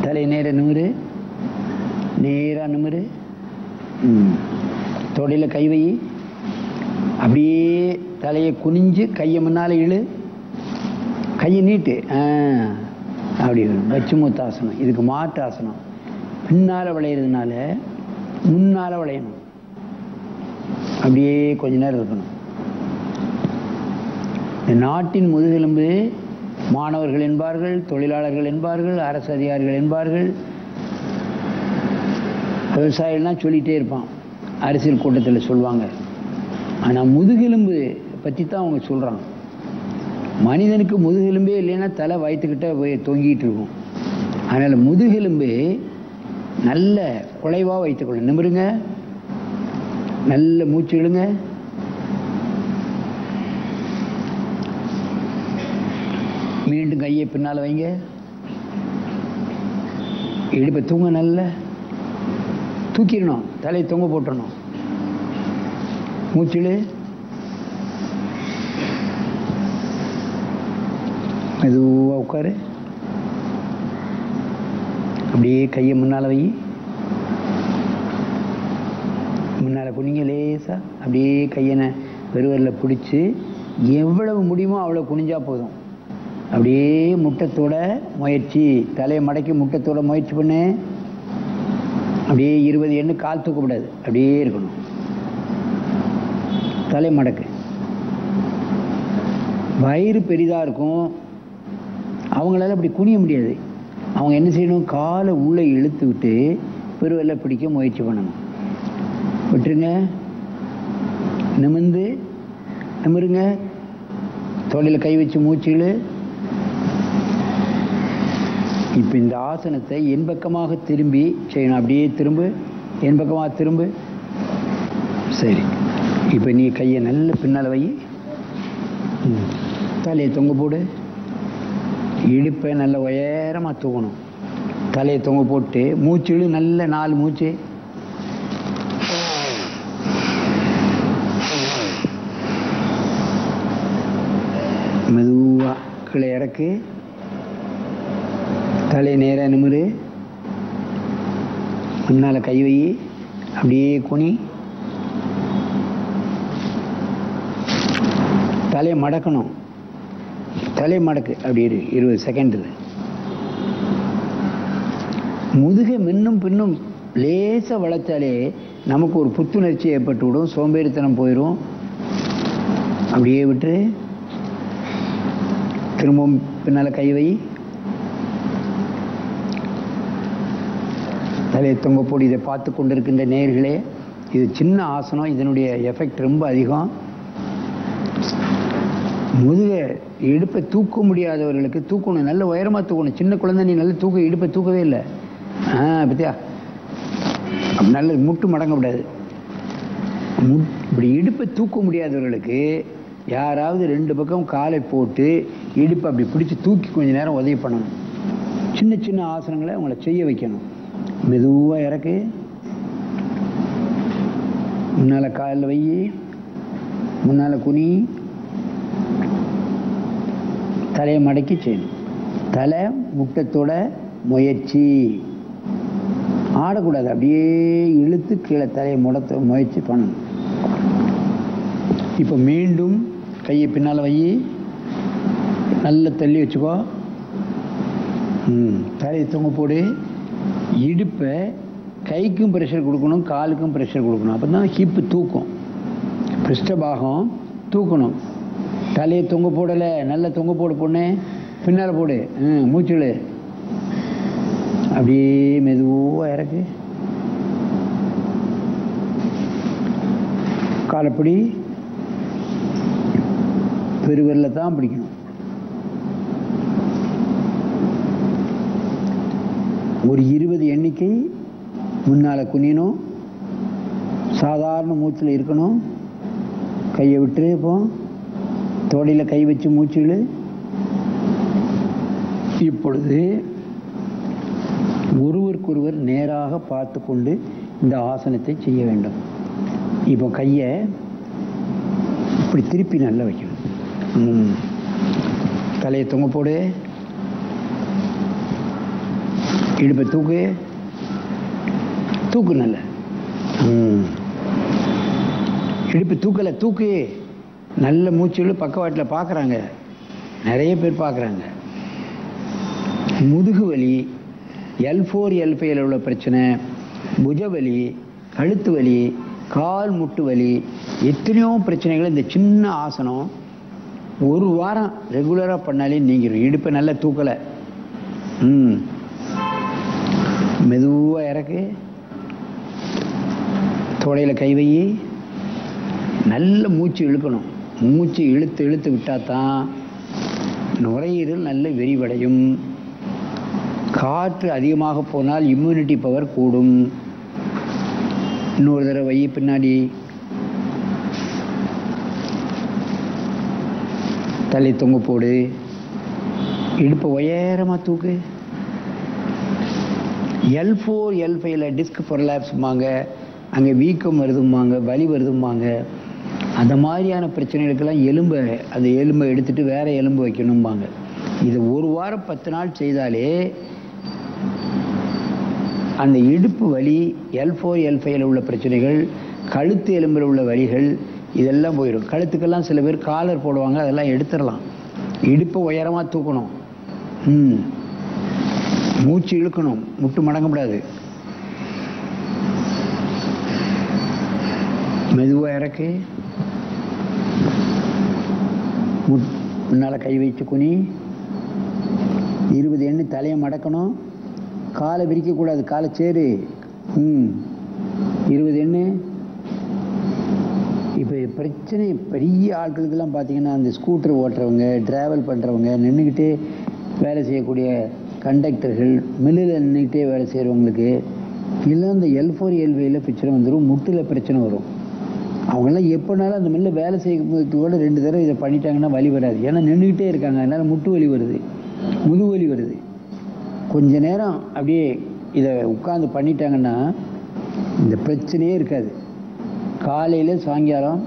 தலை நேர நிமிரு, நேரா நிமிரு. தொடையில கை வை, அப்படியே தலையை குனிஞ்சு கையை முன்னால இழு, கையை நீட்டு. அப்படி பச்சுமுத்தாசனம். இதுக்கு மாட்டு ஆசனம். பின்னால விளையிறதுனால முன்னால விளையணும். அப்படியே கொஞ்ச நேரம் இருக்கணும். இந்த நாட்டின் முதுகெலும்பு மாணவர்கள் என்பார்கள், தொழிலாளர்கள் என்பார்கள், அரசு அதிகாரிகள் என்பார்கள், விவசாயிகள்லாம் சொல்லிகிட்டே இருப்பான், அரசியல் கூட்டத்தில் சொல்லுவாங்க. ஆனால் முதுகெலும்பு பற்றி தான் அவங்க சொல்கிறாங்க. மனிதனுக்கு முதுகெலும்பே இல்லைன்னா தலை வயிற்றுக்கிட்ட போய் தொங்கிட்டு இருக்கும். அதனால் முதுகெலும்பு நல்ல குலைவாக வைத்துக்கொள்ளும். நிமிருங்க, நல்ல மூச்சு இழுங்க. மீண்டும் கையை பின்னால் வைங்க. இடுப்பை தூங்க, நல்ல தூக்கிடணும், தலையை தொங்க போட்டுடணும். மூச்சில் மெதுவாக உட்காரு. அப்படியே கையை முன்னால் வை, முன்னால் குனிங்க லேசா. அப்படியே கையனை பெருவரில் பிடிச்சி எவ்வளவு முடியுமோ அவ்வளோ குனிஞ்சா போதும். அப்படியே முட்டத்தோட முயற்சி, தலையை மடக்கி முட்டத்தோட முயற்சி பண்ணு. அப்படியே 20 எண்ணு, கால் தூக்கக்கூடாது, அப்படியே இருக்கணும். தலை மடக்கு. வயிறு பெரிதாக இருக்கும், அவங்களால அப்படி குனிய முடியாது. அவங்க என்ன செய்யணும், காலை உள்ளே இழுத்து விட்டு பெருவெல்ல பிடிக்க முயற்சி பண்ணணும். விட்டுருங்க, நிமிர்ந்து நிமிருங்க. தோளில் கை வச்சு மூச்சுகள். இப்போ இந்த ஆசனத்தை என் பக்கமாக திரும்பி செய்யணும். அப்படியே திரும்பு, என் பக்கமாக திரும்பு. சரி, இப்போ நீ கையை நல்ல பின்னால் வை, தலையை தொங்க போடு. இடுப்பை நல்ல உயரமாக தூக்கணும். தலையை தொங்க போட்டு மூச்சுகள் நல்ல 4 மூச்சு. மெதுவாக கீழே இறக்கு. தலை நேராக நிமிரு, முன்னால் கை வை, அப்படியே குனி. தலையை மடக்கணும், தலையை மடக்கு. அப்படி 20 செகண்டில். முதுகை முன்னும் பின்னும் லேசாக வளைச்சாலே நமக்கு ஒரு புத்துணர்ச்சி ஏற்பட்டு விடும், சோம்பேறித்தனம் போயிடும். அப்படியே விட்டு திரும்பவும் பின்னால் கை வை, தலையை தொங்க போடு. இதை பார்த்து கொண்டிருக்கின்ற நேயர்களே, இது சின்ன ஆசனம், இதனுடைய எஃபெக்ட் ரொம்ப அதிகம். முதுகை இடுப்பை தூக்க முடியாதவர்களுக்கு தூக்கணும், நல்ல உயரமாக தூக்கணும். சின்ன குழந்தை நீ நல்ல இடுப்பை தூக்கவே இல்லை, பத்தியா? நல்ல முட்டு மடங்கக்கூடாது. இப்படி இடுப்பை தூக்க முடியாதவர்களுக்கு யாராவது 2 பக்கம் காலை போட்டு இடுப்பை அப்படி பிடிச்சி தூக்கி கொஞ்சம் நேரம் உதவி பண்ணணும். சின்ன சின்ன ஆசனங்களை அவங்கள செய்ய வைக்கணும். மெதுவாக இறக்கு, முன்னால் காலில் வை, முன்னால் குனி, தலையை மடக்கி செய்யணும். தலை முட்டத்தோட முயற்சி, ஆடக்கூடாது. அப்படியே இழுத்து கீழே தலையை முடத்த முயற்சி பண்ணணும். இப்போ மீண்டும் கையை பின்னால் வை, நல்ல தள்ளி வச்சுக்கோ. தலையை தொங்க போடு. இடுப்பை கைக்கும் ப்ரெஷர் கொடுக்கணும், காலுக்கும் ப்ரெஷர் கொடுக்கணும். அப்போ தான் ஹிப்பு தூக்கும், பிருஷ்டபாகம் தூக்கணும். தலையை தொங்க போடலை, நல்ல தொங்க போடு பொண்ணு. பின்னால் போடு, மூச்சுழு. அப்படியே மெதுவாக இறக்கு. காலைப்பிடி பெருவரில் தான் பிடிக்கணும். ஒரு 20 எண்ணிக்கை முன்னால் குனியணும். சாதாரண மூச்சில் இருக்கணும். கையை விட்டு இப்போ தோடையில் கை வச்சு மூச்சுகள். இப்பொழுது ஒருவருக்கொருவர் நேராக பார்த்து கொண்டு இந்த ஆசனத்தை செய்ய வேண்டும். இப்போ கையை இப்படி திருப்பி நல்லா வைக்கணும். தலையை தொங்க போடு. இடுப்பை தூக்கு, தூக்கு நல்ல. இடுப்பு தூக்கலை, தூக்கு. நல்ல மூச்சுகள் பக்கவாட்டில் பார்க்குறாங்க, நிறைய பேர் பார்க்குறாங்க. முதுகு வலி, L4 L5 உள்ள பிரச்சனை, புஜ வலி, கழுத்து வலி, கால் முட்டு வலி, எத்தனையோ பிரச்சனைகள் இந்த சின்ன ஆசனம் ஒரு வாரம் ரெகுலராக பண்ணாலே நீங்கிடும். இடுப்பை நல்லா தூக்கலை. மெதுவாக இறக்கு, தொடையில் கை வை, நல்ல மூச்சு இழுக்கணும். மூச்சு இழுத்து இழுத்து விட்டால் தான் நுரையீரல் நல்ல விரிவடையும். காற்று அதிகமாக போனால் இம்யூனிட்டி பவர் கூடும். இன்னொரு தடவை வை, பின்னாடி தலை தொங்க போடு, இடுப்பை உயரமாக தூக்கு. L4 L5 டிஸ்க் ப்ரொலாப்ஸ்மாங்க, அங்கே வீக்கம் வருதும்பாங்க, வலி வருதும்பாங்க. அந்த மாதிரியான பிரச்சனைகளுக்கெல்லாம் அந்த எலும்பை எடுத்துட்டு வேற எலும்பு வைக்கணும்பாங்க. இது ஒரு வாரம் 10 நாள் செய்தாலே அந்த இடுப்பு வலி, L4 L5 உள்ள பிரச்சனைகள், கழுத்து எலும்பில் உள்ள வலிகள் இதெல்லாம் போயிடும். கழுத்துக்கெல்லாம் சில பேர் காலர் போடுவாங்க, அதெல்லாம் எடுத்துடலாம். இடுப்பை உயரமாக தூக்கணும். மூச்சு இழுக்கணும், முட்டு மடங்கக்கூடாது. மெதுவாக இறக்கு, முன்னால் கை வச்சு குனி. 20 எண்ணு தலையை மடக்கணும், காலை விரிக்கக்கூடாது, காலை சேரு. 20 எண்ணு. இப்போ பிரச்சனை பெரிய ஆட்களுக்கெல்லாம் பார்த்தீங்கன்னா, அந்த ஸ்கூட்டர் ஓட்டுறவங்க, ட்ராவல் பண்ணுறவங்க, நின்றுக்கிட்டே வேலை செய்யக்கூடிய கண்டக்டர்கள், மில்லில் நின்றுக்கிட்டே வேலை செய்கிறவங்களுக்கு இல்லை இந்த L4 L5 பிரச்சனை வந்துடும். முட்டில் பிரச்சனை வரும். அவங்களாம் எப்போனாலும் அந்த மில்லில் வேலை செய்யும்போது 2 தடவை இதை பண்ணிட்டாங்கன்னா வலி வராது. ஏன்னா நின்றுக்கிட்டே இருக்காங்க, அதனால் முட்டு வலி வருது, முதுகு வலி வருது. கொஞ்ச நேரம் அப்படியே இதை உட்காந்து பண்ணிட்டாங்கன்னா இந்த பிரச்சனையே இருக்காது. காலையில் சாயங்காலம்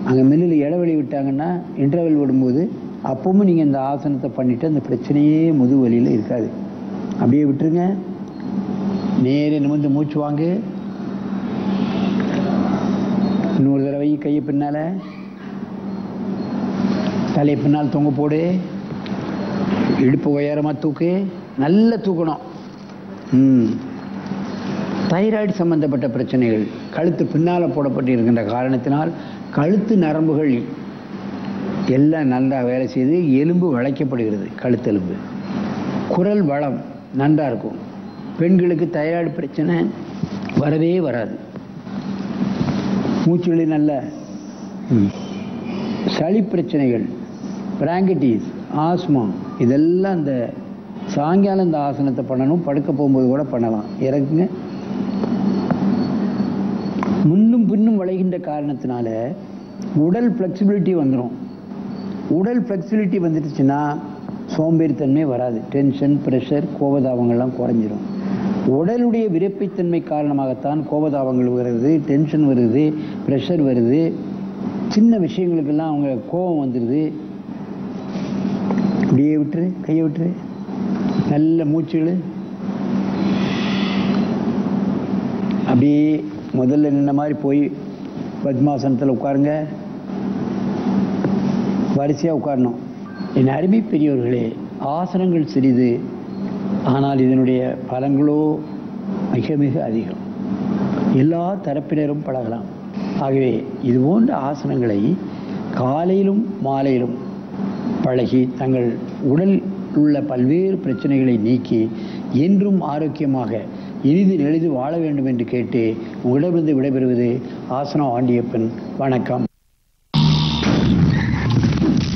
அங்கே மில்லில் இடைவெளி விட்டாங்கன்னா, இன்டர்வெல் விடும்போது அப்பவும் நீங்கள் இந்த ஆசனத்தை பண்ணிவிட்டு அந்த பிரச்சனையே முதுகு வலியில் இருக்காது. அப்படியே விட்டுருங்க. நேரே நிமிர்ந்து மூச்சு வாங்கு. இன்னொரு தடவை கையை பின்னால், தலையை பின்னால் தொங்க போடு. இடுப்பு உயரமாக தூக்கு, நல்லா தூக்கணும். தைராய்டு சம்பந்தப்பட்ட பிரச்சனைகள், கழுத்து பின்னால் போடப்பட்டு இருக்கின்ற காரணத்தினால் கழுத்து நரம்புகள் எல்லாம் நல்லா வேலை செய்து எலும்பு வளைக்கப்படுகிறது. கழுத்தெலும்பு, குரல் வளம் நன்றாக இருக்கும். பெண்களுக்கு தைராய்டு பிரச்சனை வரவே வராது. மூச்சுவலி நல்ல. சளி பிரச்சனைகள், பிராங்கடிஸ், ஆஸ்மா இதெல்லாம் இந்த சாயங்காலம் இந்த ஆசனத்தை பண்ணணும். படுக்க போகும்போது கூட பண்ணலாம். இறக்குங்க. முன்னும் பின்னும் வளைகின்ற காரணத்தினால உடல் ஃப்ளெக்சிபிலிட்டி வந்துடும். உடல் ஃப்ளெக்சிபிலிட்டி வந்துடுச்சுன்னா சோம்பேறித்தன்மை வராது. டென்ஷன், ப்ரெஷர், கோபதாபங்கள்லாம் குறைஞ்சிடும். உடலுடைய விரைப்புத்தன்மை காரணமாகத்தான் கோபதாபங்கள் வருது, டென்ஷன் வருது, ப்ரெஷர் வருது. சின்ன விஷயங்களுக்கெல்லாம் அவங்க கோபம் வந்துடுது. அப்படியே விட்டுரு, கையை விட்டுரு. நல்ல மூச்சுகள். அப்படியே முதல்ல நின்ன மாதிரி போய் பத்மாசனத்தில் உட்காருங்க. வரிசையாக உட்காரணும். என் அருமை பெரியவர்களே, ஆசனங்கள் சிறிது, ஆனால் இதனுடைய பலங்களோ மிக மிக அதிகம். எல்லா தரப்பினரும் பழகலாம். ஆகவே இது போன்ற ஆசனங்களை காலையிலும் மாலையிலும் பழகி தங்கள் உடல் உள்ள பல்வேறு பிரச்சனைகளை நீக்கி என்றும் ஆரோக்கியமாக எளிது வாழ வேண்டும் என்று கேட்டு உங்களிடமிருந்து விடைபெறுவது ஆசனம் ஆண்டியப்பன். வணக்கம்.